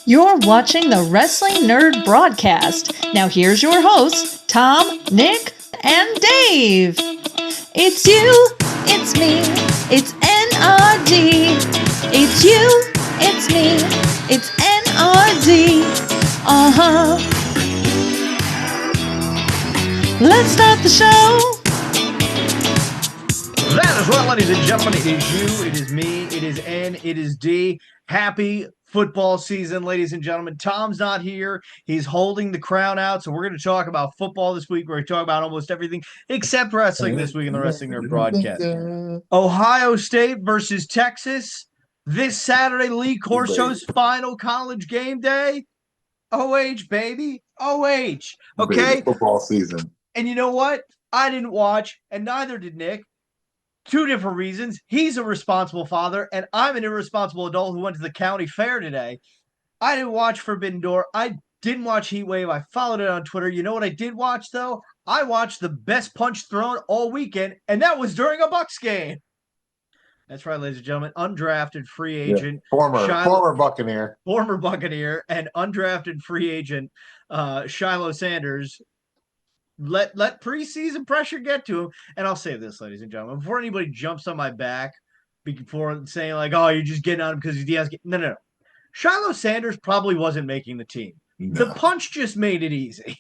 You're watching the Wrestling NRD Broadcast. Now here's your hosts, Tom, Nick, and Dave. It's you, it's me, it's N.R.D. It's you, it's me, it's N.R.D. Uh-huh. Let's start the show. That is right, ladies and gentlemen. It is you, it is me, it is N, it is D. Happy football season, ladies and gentlemen. Tom's not here. He's holding the crown out, so we're going to talk about football this week. We're going to talk about almost everything except wrestling this week in the Wrestling NRD Broadcast. Ohio State versus Texas. This Saturday, Lee Corso's final college game day. OH, baby. OH. Okay? Football season. And you know what? I didn't watch, and neither did Nick. Two different reasons. He's a responsible father, and I'm an irresponsible adult who went to the county fair today. I didn't watch Forbidden Door. I didn't watch Heat Wave. I followed it on Twitter. You know what I did watch, though? I watched the best punch thrown all weekend, and that was during a Bucks game. That's right, ladies and gentlemen. Undrafted free agent. Former Buccaneer. Former Buccaneer and undrafted free agent Shiloh Sanders let preseason pressure get to him. And I'll say this, ladies and gentlemen, before anybody jumps on my back before saying like, oh, you're just getting on him because he's Diaz. No. Shiloh Sanders probably wasn't making the team. No. The punch just made it easy.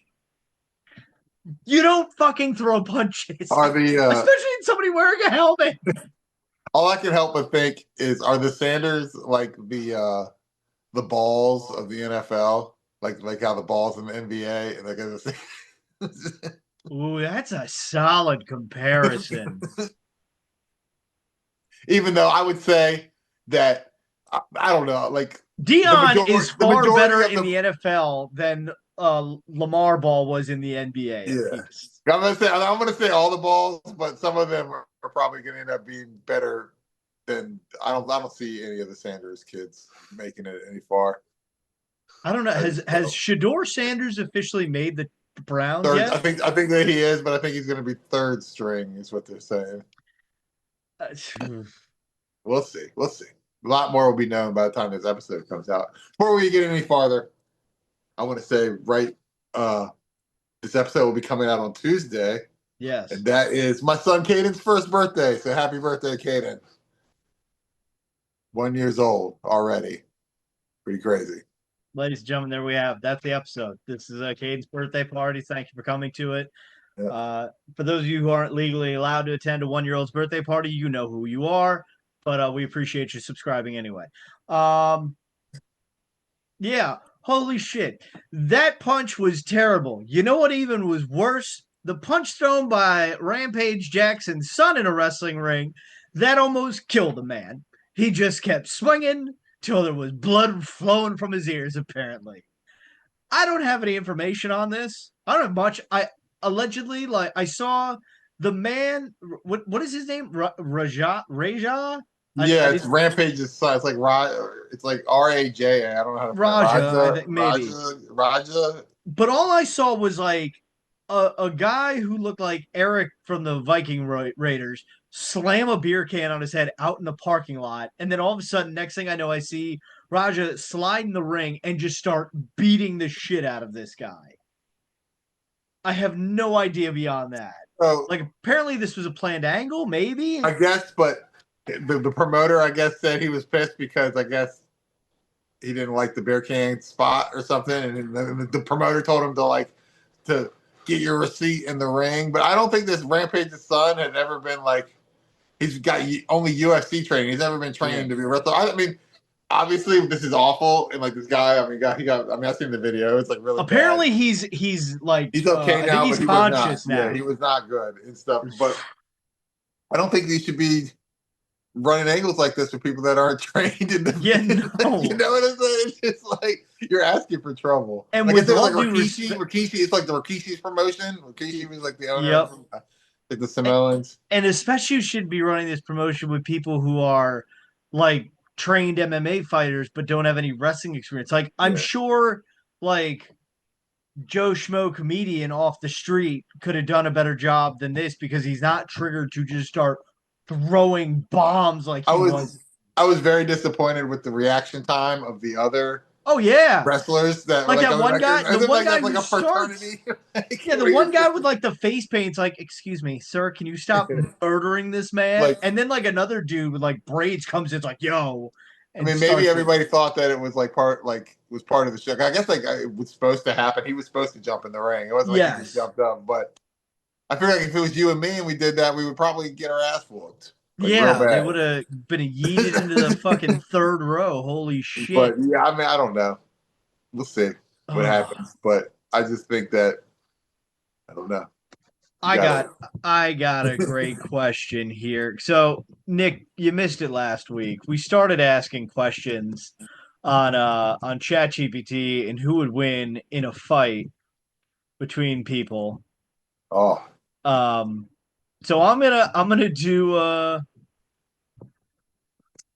You don't fucking throw punches. Especially in somebody wearing a helmet. All I can help but think is, are the Sanders like the balls of the NFL? Like how the balls in the NBA? Like, ooh, that's a solid comparison. Even though I would say that I don't know, like Dion is far better in the NFL than Lamar Ball was in the NBA. Yeah, I'm gonna say all the balls, but some of them are probably gonna end up being better than I don't see any of the Sanders kids making it any far. I don't know. Has Shedeur Sanders officially made the Browns yet? I think that he is, but I think he's going to be third string, is what they're saying. We'll see. A lot more will be known by the time this episode comes out. Before we get any farther, I want to say this episode will be coming out on Tuesday. Yes. And that is my son Caden's first birthday. So happy birthday, Caden. 1 year old already. Pretty crazy. Ladies and gentlemen, there we have. That's the episode. This is Caden's birthday party. Thank you for coming to it. Yep. For those of you who aren't legally allowed to attend a 1 year old's birthday party, you know who you are. But we appreciate you subscribing anyway. Yeah, holy shit. That punch was terrible. You know what even was worse? The punch thrown by Rampage Jackson's son in a wrestling ring. That almost killed the man. He just kept swinging till there was blood flowing from his ears, apparently. I don't have any information on this. I don't have much. I allegedly, I saw the man, what is his name? Raja? It's Rampage's son. It's like R-A-J-A. I don't know how to Raja, I think maybe. Raja. But all I saw was like a guy who looked like Eric from the Viking Raiders slam a beer can on his head out in the parking lot. And then all of a sudden, next thing I know, I see Raja slide in the ring and just start beating the shit out of this guy. I have no idea beyond that. Apparently this was a planned angle, maybe? I guess, but the promoter, I guess, said he was pissed because I guess he didn't like the beer can spot or something. And the promoter told him to get your receipt in the ring. But I don't think this Rampage's son had ever been he's got only UFC training. He's never been trained to be a wrestler. I mean, obviously this is awful. And this guy, I've seen the video. It's really apparently bad. he's okay now, he's conscious now. Yeah, he was not good and stuff. But I don't think he should be running angles like this with people that aren't trained in the no. You know what I'm saying? It's just you're asking for trouble. And with Rikishi, it's like the Rikishi's promotion. Rikishi was the owner. Yep. The Samoans. And especially you should be running this promotion with people who are trained MMA fighters but don't have any wrestling experience. I'm sure Joe Schmo comedian off the street could have done a better job than this because he's not triggered to just start throwing bombs like he was. I was very disappointed with the reaction time of the other Oh yeah, wrestlers that were like like that on the one record. guy. The And then one like guy that's like who a starts. fraternity. Yeah, the one guy with like the face paint's like, excuse me, sir, can you stop murdering this man? like And then like another dude with like braids comes in, it's like, yo, I and mean, maybe starts. everybody thought that it was like was part of the show. I guess like it was supposed to happen. He was supposed to jump in the ring. It wasn't like he just Yes. jumped up. But I feel like if it was you and me and we did that, we would probably get our ass whooped like real Yeah, they bad. would have been yeeted into the fucking third row. Holy But shit. yeah, I mean, I don't know. We'll see what Oh, happens. But I just think that I don't know. You I got gotta. I got a great question here. So, Nick, you missed it last week. We started asking questions on ChatGPT and who would win in a fight between people. Oh, Um so I'm gonna do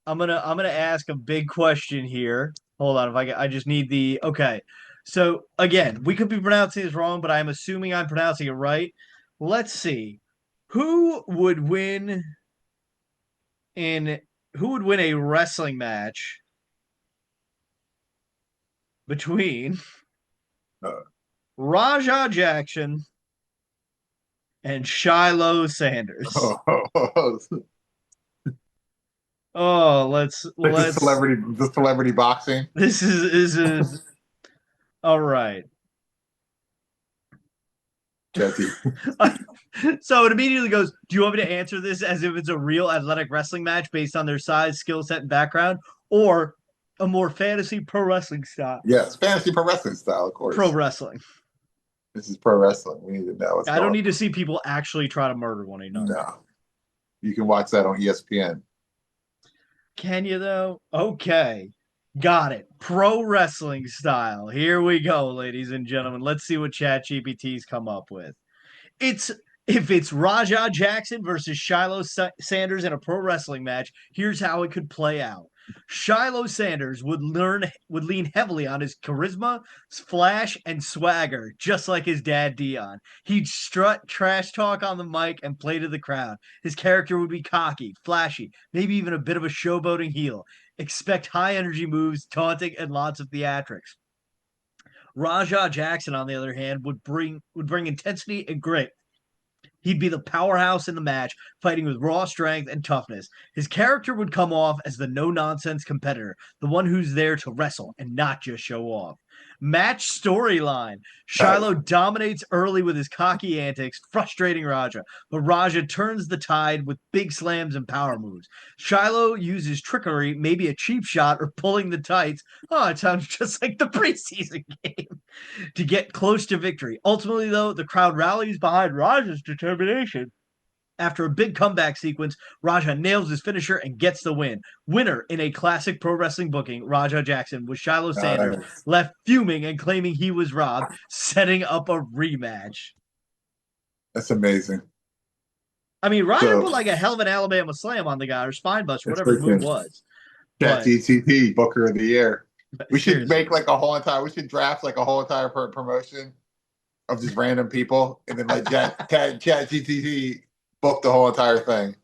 I'm gonna ask a big question here. Hold on, if I just need the okay. So again, we could be pronouncing this wrong, but I'm assuming I'm pronouncing it right. Let's see. Who would win in who would win a wrestling match between uh, Raja Jackson and Shiloh Sanders? Oh, this is let's the celebrity boxing. this is all right. Jesse. So it immediately goes, do you want me to answer this as if it's a real athletic wrestling match based on their size, skill set, and background, or a more fantasy pro wrestling style? Yes, fantasy pro wrestling style, of Pro course. wrestling. This is pro wrestling. We need to know what's I don't going need to on. see people actually try to murder one another. No, you can watch that on ESPN. Can you though? Okay. Got it. Pro wrestling style. Here we go, ladies and gentlemen. Let's see what ChatGPT's come up with. It's if it's Raja Jackson versus Shiloh Sanders in a pro wrestling match, here's how it could play out. Shiloh Sanders would lean heavily on his charisma, flash, and swagger, just like his dad Dion. He'd strut trash talk on the mic and play to the crowd. His character would be cocky, flashy, maybe even a bit of a showboating heel. Expect high energy moves, taunting, and lots of theatrics. Raja Jackson, on the other hand, would bring intensity and grit. He'd be the powerhouse in the match, fighting with raw strength and toughness. His character would come off as the no nonsense competitor, the one who's there to wrestle and not just show off. Match storyline. Shiloh dominates early with his cocky antics, frustrating Raja, but Raja turns the tide with big slams and power moves. Shiloh uses trickery, maybe a cheap shot or pulling the tights. Oh, it sounds just like the preseason game to get close to victory. Ultimately, though, the crowd rallies behind Raja's determination. After a big comeback sequence, Raja nails his finisher and gets the win. Winner in a classic pro wrestling booking, Raja Jackson, with Shiloh Sanders Nice. left fuming and claiming he was robbed, setting up a rematch. That's amazing. I mean, Raja So put like a hell of an Alabama slam on the guy or spine buster, it's whatever his move freaking was. Chat But GTP Booker of the Year. We should seriously, make like a whole entire. We should draft like a whole entire promotion of just random people, and then let Chat GTP book the whole entire thing.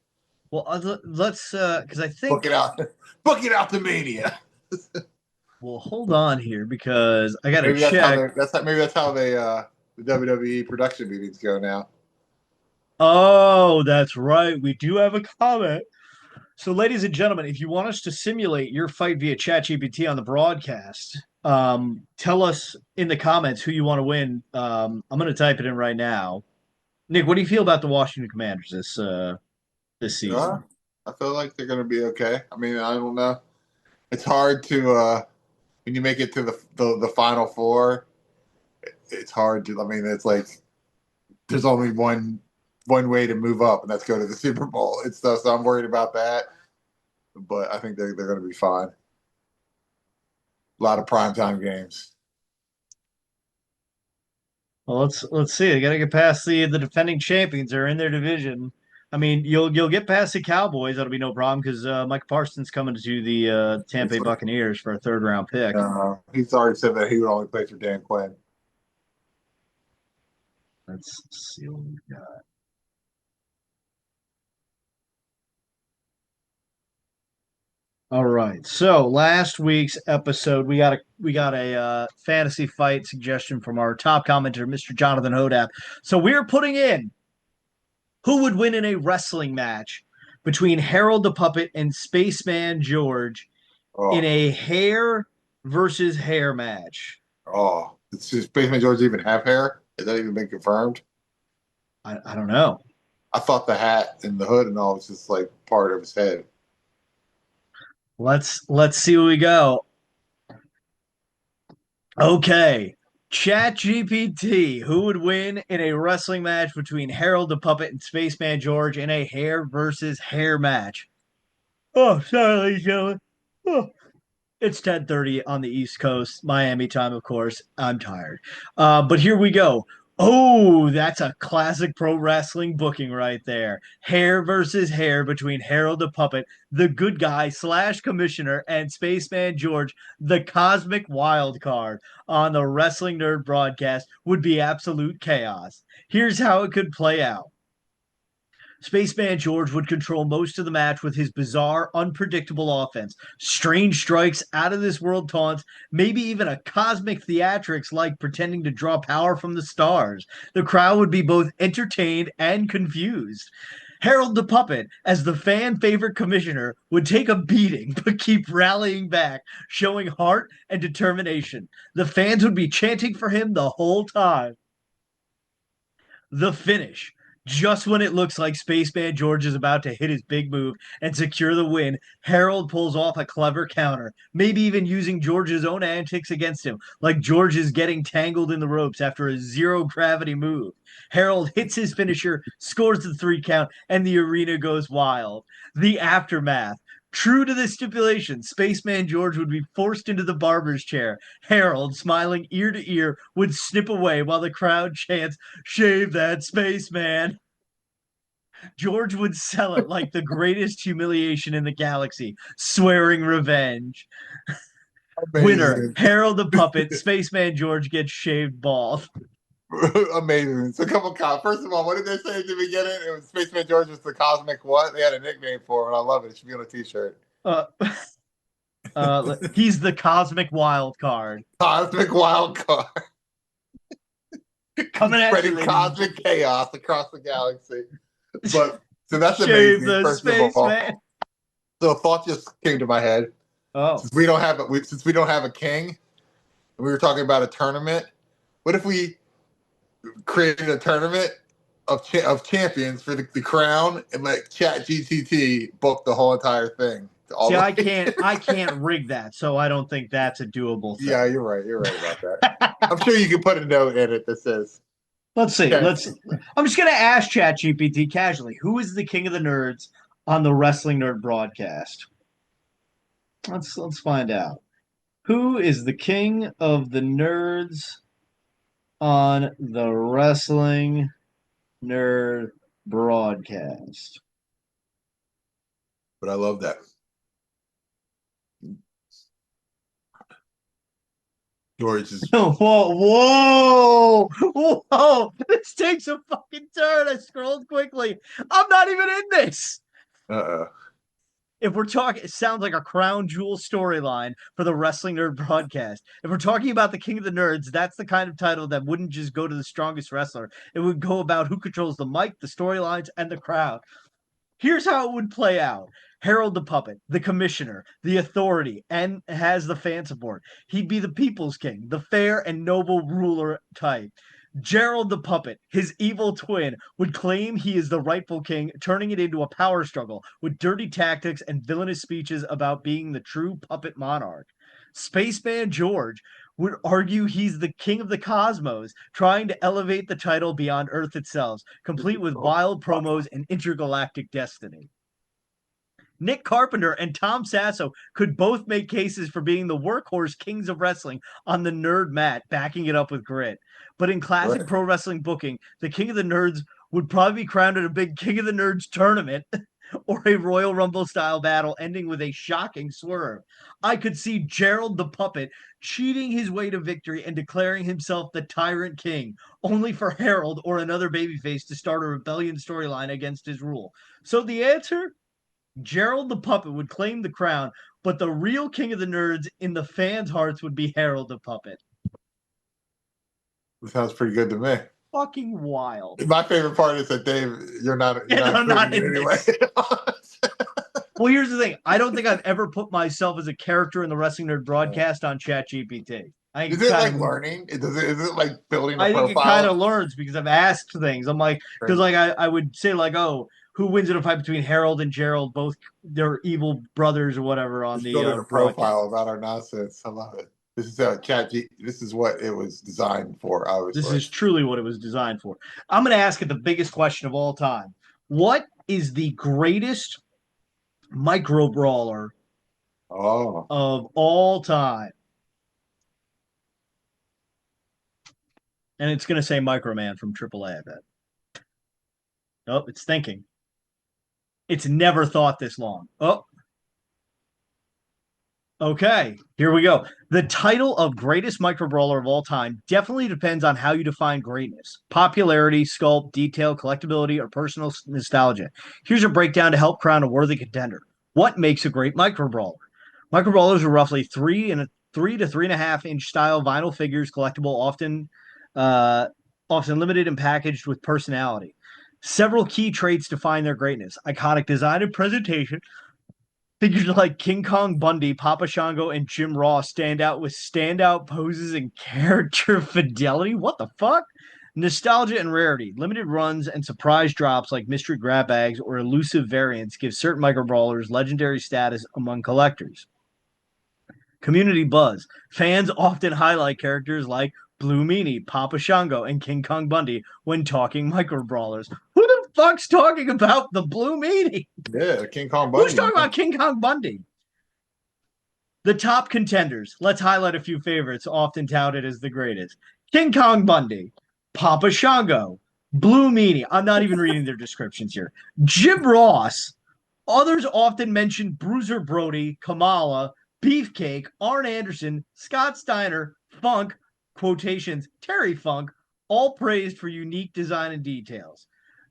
well, let's because I think Book it out. Book it out to Mania. well, hold on here because I got to Maybe that's how check. they. Maybe that's how they. The WWE production meetings go now. Oh, that's right. We do have a comment. So, ladies and gentlemen, if you want us to simulate your fight via ChatGPT on the broadcast, tell us in the comments who you want to win. I'm going to type it in right now. Nick, what do you feel about the Washington Commanders this Yeah, season? I feel like they're going to be okay. I mean, I don't know. It's hard to when you make it to the final four. It's hard to. I mean, it's like there's only one way to move up, and that's go to the Super Bowl. It's so I'm worried about that, but I think they're going to be fine. A lot of primetime games. Well, let's see. They got to get past the defending champions. They're in their division. I mean, you'll get past the Cowboys. That'll be no problem because Mike Parsons coming to the Tampa Bay Buccaneers for a third round pick. He's already said that he would only play for Dan Quinn. Let's see what we got. All right. So last week's episode, we got a fantasy fight suggestion from our top commenter, Mr. Jonathan Hodap. So we're putting in who would win in a wrestling match between Harold the Puppet and Spaceman George in Oh, a hair versus hair match. oh. Does Spaceman George even have hair? Has that even been confirmed? I don't know. I thought the hat and the hood and all was just like part of his head. Let's see where we go. Okay. Chat GPT, who would win in a wrestling match between Harold the Puppet and Spaceman George in a hair versus hair match? Oh, sorry, ladies and gentlemen. Oh, it's 10:30 on the East Coast, Miami time, of course. I'm tired. But here we go. Oh, that's a classic pro wrestling booking right there. Hair versus hair between Harold the Puppet, the good guy slash commissioner, and Spaceman George, the cosmic wild card, on the Wrestling Nerd broadcast would be absolute chaos. Here's how it could play out. Spaceman George would control most of the match with his bizarre, unpredictable offense, strange strikes, out of this world taunts, maybe even a cosmic theatrics like pretending to draw power from the stars. The crowd would be both entertained and confused. Harold the Puppet, as the fan favorite commissioner, would take a beating but keep rallying back, showing heart and determination. The fans would be chanting for him the whole time. The finish. Just when it looks like Spaceman George is about to hit his big move and secure the win, Harold pulls off a clever counter, maybe even using George's own antics against him, like George is getting tangled in the ropes after a zero gravity move. Harold hits his finisher, scores the 3 count, and the arena goes wild. The aftermath. True to the stipulation, Spaceman George would be forced into the barber's chair. Harold, smiling ear to ear, would snip away while the crowd chants, "Shave that spaceman." George would sell it like the greatest humiliation in the galaxy, swearing revenge. Winner, Amazing. Harold the Puppet, Spaceman George gets shaved bald. Amazing. So, a couple comments. First of all, what did they say at the beginning? It was Spaceman George was the cosmic what? They had a nickname for him, and I love it. It should be on a t-shirt. Uh, he's the cosmic wild card. Cosmic wild card. Coming at Spreading you, cosmic chaos across the galaxy. But so that's Shave amazing. the First of all, spaceman. so a thought just came to my head. Oh, Since we don't have a king, and we were talking about a tournament. What if we created a tournament of champions for the crown and let Chat GTT book the whole entire thing? see, I can't rig that, so I don't think that's a doable thing. Yeah, you're right. You're right about that. I'm sure you can put a note in it that says. Let's see. Okay. I'm just gonna ask ChatGPT casually, who is the king of the nerds on the Wrestling Nerd broadcast? Let's find out. Who is the king of the nerds on the Wrestling Nerd broadcast? But I love that. George is. Whoa! This takes a fucking turn. I scrolled quickly. I'm not even in this. If we're talking, it sounds like a crown jewel storyline for the Wrestling Nerd broadcast. If we're talking about the King of the Nerds, that's the kind of title that wouldn't just go to the strongest wrestler. It would go about who controls the mic, the storylines, and the crowd. Here's how it would play out. Harold the Puppet, the commissioner, the authority, and has the fan support. He'd be the people's king, the fair and noble ruler type. Gerald the Puppet, his evil twin, would claim he is the rightful king, turning it into a power struggle with dirty tactics and villainous speeches about being the true puppet monarch. Spaceman George would argue he's the king of the cosmos, trying to elevate the title beyond Earth itself, complete with wild promos and intergalactic destiny. Nick Carpenter and Tom Sasso could both make cases for being the workhorse kings of wrestling on the nerd mat, backing it up with grit. But in classic pro wrestling booking, the King of the Nerds would probably be crowned at a big King of the Nerds tournament or a Royal Rumble style battle ending with a shocking swerve. I could see Gerald the Puppet cheating his way to victory and declaring himself the Tyrant King, only for Harold or another babyface to start a rebellion storyline against his rule. So the answer? Gerald the Puppet would claim the crown but the real king of the nerds in the fans' hearts would be Harold the Puppet. That sounds pretty good to me. Fucking wild. My favorite part is that Dave, you're not I'm not including it in anyway. Well, here's the thing. I don't think I've ever put myself as a character in the Wrestling Nerd Broadcast on ChatGPT. I think Is it like learning? Is it like building a I think profile? it kind of learns because I've asked things. I'm like, because like I would say like, oh, who wins in a fight between Harold and Gerald? Both they're evil brothers or whatever on Just the building a broadcast. profile about our nonsense. I love it. This is This is what it was designed for. Obviously, This is truly what it was designed for. I'm going to ask it the biggest question of all time. What is the greatest micro brawler of all time? And it's going to say Microman from AAA, I bet. Oh, it's thinking. It's never thought this long. Oh. Okay, here we go. The title of greatest micro brawler of all time definitely depends on how you define greatness. Popularity, sculpt, detail, collectability, or personal nostalgia. Here's a breakdown to help crown a worthy contender. What makes a great micro brawler? Micro brawlers are roughly 3 to 3.5 inch style vinyl figures, collectible, often limited and packaged with personality. Several key traits define their greatness: iconic design and presentation. Figures like King Kong Bundy, Papa Shango, and Jim Ross stand out with standout poses and character fidelity. What the fuck? Nostalgia and rarity. Limited runs and surprise drops like mystery grab bags or elusive variants give certain micro brawlers legendary status among collectors. Community buzz. Fans often highlight characters like Blue Meanie, Papa Shango, and King Kong Bundy when talking micro brawlers. Who the fuck's talking about the Blue Meanie? Yeah, King Kong Bundy. Who's talking about King Kong Bundy? The top contenders. Let's highlight a few favorites, often touted as the greatest. King Kong Bundy, Papa Shango, Blue Meanie. I'm not even reading their descriptions here. Jim Ross. Others often mention Bruiser Brody, Kamala, Beefcake, Arn Anderson, Scott Steiner, Funk, quotations, Terry Funk, all praised for unique design and details.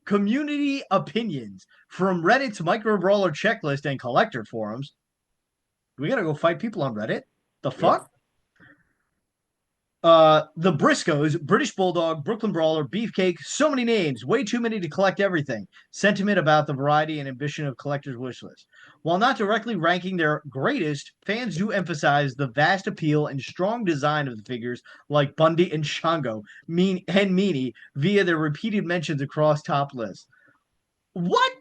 Community opinions from Reddit's micro brawler checklist and collector forums. We gotta go fight people on Reddit. The fuck? The Briscoes, British Bulldog, Brooklyn Brawler, Beefcake, so many names, way too many to collect everything. Sentiment about the variety and ambition of collectors' wish list. While not directly ranking their greatest, fans do emphasize the vast appeal and strong design of the figures like Bundy and Shango, and Meanie via their repeated mentions across top lists. What?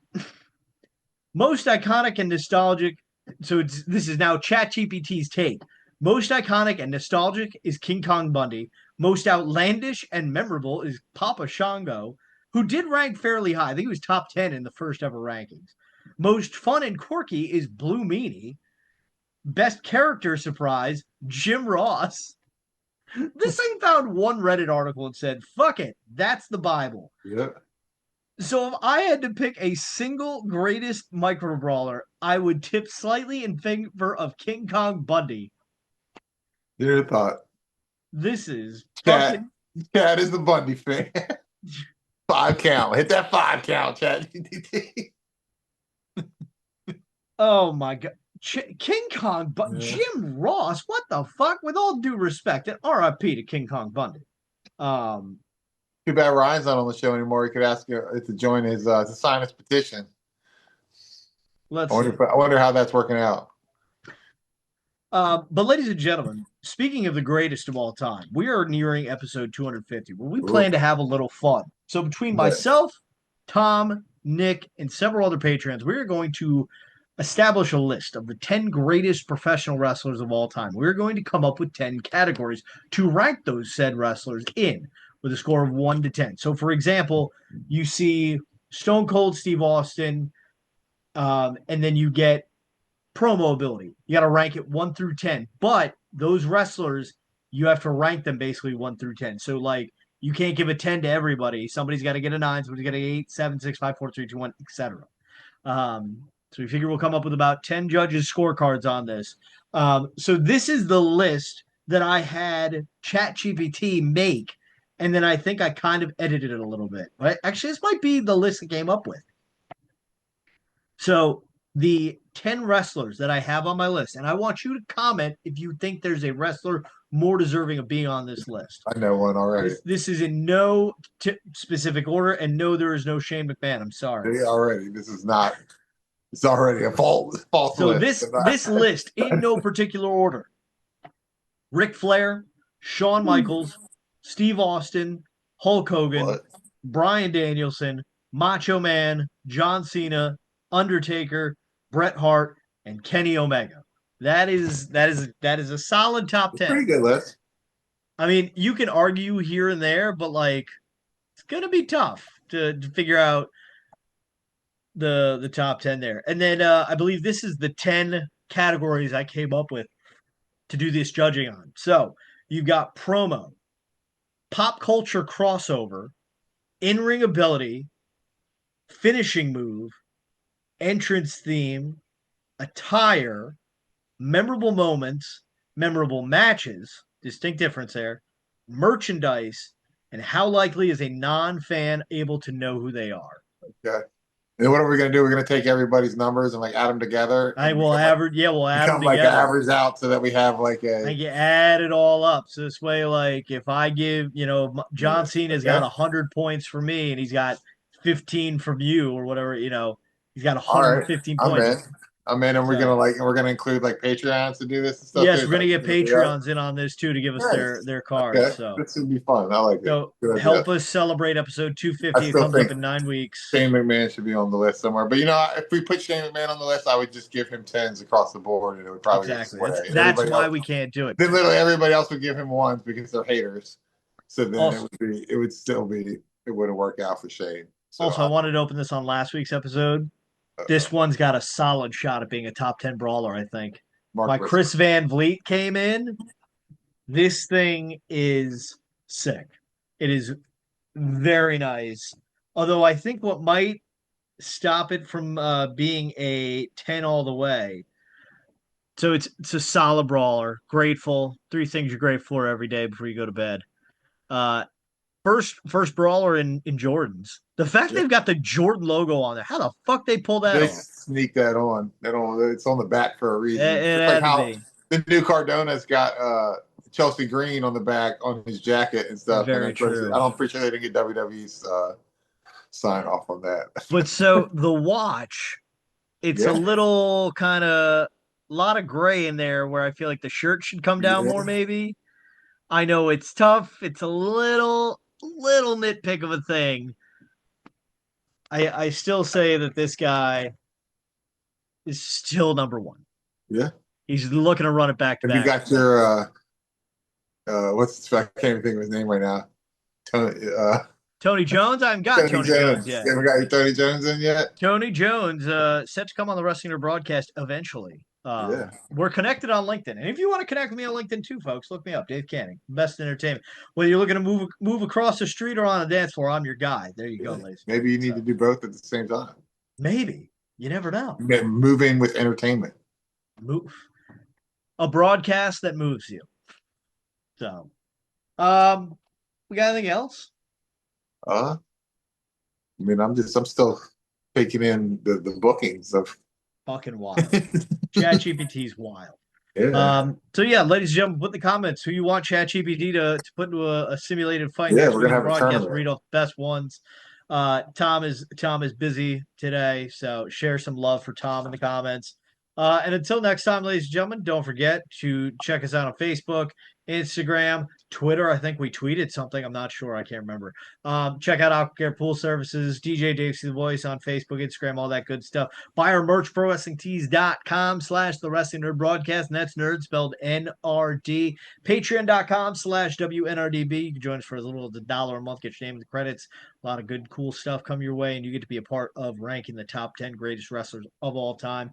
Most iconic and nostalgic. So this is now ChatGPT's take. Most iconic and nostalgic is King Kong Bundy. Most outlandish and memorable is Papa Shango, who did rank fairly high. I think he was top 10 in the first ever rankings. Most fun and quirky is Blue Meanie. Best character surprise, Jim Ross. This thing found one Reddit article and said, fuck it, that's the Bible. Yeah. So if I had to pick a single greatest micro brawler, I would tip slightly in favor of King Kong Bundy. Your thought. This is Chad is the Bundy fan. 5 count. Hit that 5 count, Chad. Oh my god. King Kong Bundy. Yeah. Jim Ross, what the fuck? With all due respect, and RIP to King Kong Bundy. Too bad Ryan's not on the show anymore. He could ask you to join his to sign his petition. I wonder how that's working out. But ladies and gentlemen, speaking of the greatest of all time, we are nearing episode 250, where we plan to have a little fun. So between myself, Tom, Nick, and several other patrons, we are going to establish a list of the 10 greatest professional wrestlers of all time. We're going to come up with 10 categories to rank those said wrestlers in with a score of 1 to 10. So, for example, you see Stone Cold Steve Austin, and then you get promo ability. You got to rank it 1 through 10. But those wrestlers, you have to rank them basically 1 through 10. So, like, you can't give a 10 to everybody. Somebody's got to get a 9, somebody's got to get 8, 7, 6, 5, 4, 3, 2, 1, etc. So we figure we'll come up with about 10 judges' scorecards on this. So this is the list that I had ChatGPT make, and then I think I kind of edited it a little bit. But actually, this might be the list it came up with. So the 10 wrestlers that I have on my list, and I want you to comment if you think there's a wrestler more deserving of being on this list. I know one already. This is in no specific order, and no, there is no Shane McMahon. I'm sorry. Already, this is not. It's already a false So list. this list in no particular order: Ric Flair, Shawn Michaels, Steve Austin, Hulk Hogan, What? Bryan Danielson, Macho Man, John Cena, Undertaker, Bret Hart, and Kenny Omega. That is a solid top 10. Pretty good list. I mean, you can argue here and there, but like it's gonna be tough to figure out the top 10 there. And then I believe this is the 10 categories I came up with to do this judging on. So you've got promo, pop culture crossover, in-ring ability, finishing move, entrance theme, attire, memorable moments, memorable matches, distinct difference there, merchandise, and how likely is a non-fan able to know who they are. Okay. And what are we gonna do? We're gonna take everybody's numbers and like add them together. I will average. Yeah, we'll add them become like an together. average out so that we have like a. Like you add it all up. So this way, like if I give, John Cena's got 100 points for me, and he's got 15 from you, or whatever. He's got 115 points. I'm in, and we're gonna include like Patreons to do this and stuff. Yes, we're gonna get Patreons in on this too to give us their cards. Okay. So this would be fun. I like it. So help us celebrate episode 250. It comes up in 9 weeks. Shane McMahon should be on the list somewhere. But if we put Shane McMahon on the list, I would just give him 10s across the board, and it would probably That's why we can't do it. Then literally everybody else would give him 1s because they're haters. So then it wouldn't work out for Shane. So I wanted to open this on last week's episode. This one's got a solid shot at being a top 10 brawler, I think. Chris Van Vliet came in. This thing is sick. It is very nice. Although I think what might stop it from being a 10 all the way. So it's a solid brawler. Grateful. 3 things you're grateful for every day before you go to bed. First brawler in Jordans. The fact they've got the Jordan logo on there. How the fuck they pull that off? They sneak that on. It's on the back for a reason. It's like how the new Cardona's got Chelsea Green on the back on his jacket and stuff. Very true. I'm pretty sure they didn't get WWE's sign off on that. But so the watch, it's a little kind of lot of gray in there where I feel like the shirt should come down more maybe. I know it's tough. It's a little nitpick of a thing. I still say that this guy is still number 1. Yeah. He's looking to run it back to back. You got your I can't even think of his name right now. Tony Jones? I haven't got Tony Jones yet. You haven't got your Tony Jones in yet? Tony Jones, set to come on the Wrestling NRD Broadcast eventually. We're connected on LinkedIn. And if you want to connect with me on LinkedIn too, folks, look me up. Dave Canning, best entertainment. Whether you're looking to move across the street or on a dance floor, I'm your guy. There you go, ladies. Maybe you need to do both at the same time. Maybe. You never know. Moving with entertainment. Move. A broadcast that moves you. So, we got anything else? I mean, I'm still taking in the bookings of fucking wild. ChatGPT's wild. Yeah. So yeah, ladies and gentlemen, put in the comments who you want ChatGPT to put into a simulated fight. Yeah, we're gonna have a tournament. Read off the best ones. Tom is busy today, so share some love for Tom in the comments. And until next time, ladies and gentlemen, don't forget to check us out on Facebook, Instagram, Twitter. I think we tweeted something. I'm not sure. I can't remember. Check out Aquacare Pool Services, DJ DaveCTheVoice on Facebook, Instagram, all that good stuff. Buy our merch, ProWrestlingTees.com/The Wrestling NRD Broadcast, and that's nerd spelled N-R-D. Patreon.com/WNRDB. You can join us for as little as $1 a month. Get your name in the credits. A lot of good, cool stuff come your way, and you get to be a part of ranking the top 10 greatest wrestlers of all time.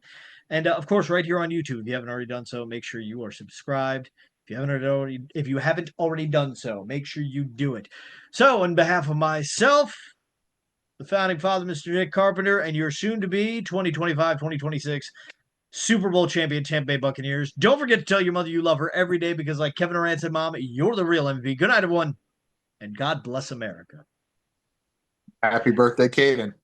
And of course, right here on YouTube, if you haven't already done so, make sure you are subscribed. If you haven't already done so, make sure you do it. So, on behalf of myself, the founding father, Mr. Nick Carpenter, and your soon-to-be 2025-2026 Super Bowl champion Tampa Bay Buccaneers, don't forget to tell your mother you love her every day because, like Kevin Durant said, Mom, you're the real MVP. Good night, everyone, and God bless America. Happy birthday, Caden.